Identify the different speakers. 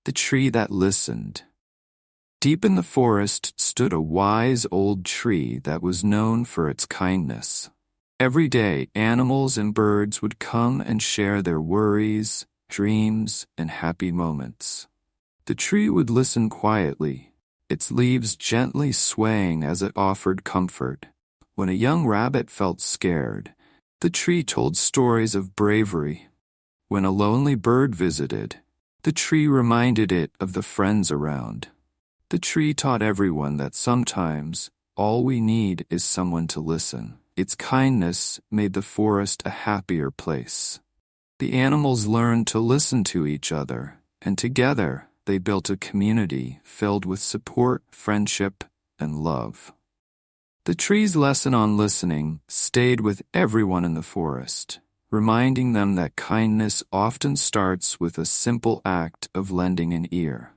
Speaker 1: The tree that listened. Deep in the forest stood a wise old tree that was known for its kindness. Every day, animals and birds would come and share their worries, dreams, and happy moments. The tree would listen quietly, its leaves gently swaying as it offered comfort. When a young rabbit felt scared, the tree told stories of bravery. When a lonely bird visited, the tree reminded it of the friends around. The tree taught everyone that sometimes all we need is someone to listen. Its kindness made the forest a happier place. The animals learned to listen to each other, and together they built a community filled with support, friendship, and love. The tree's lesson on listening stayed with everyone in the forest, reminding them that kindness often starts with a simple act of lending an ear.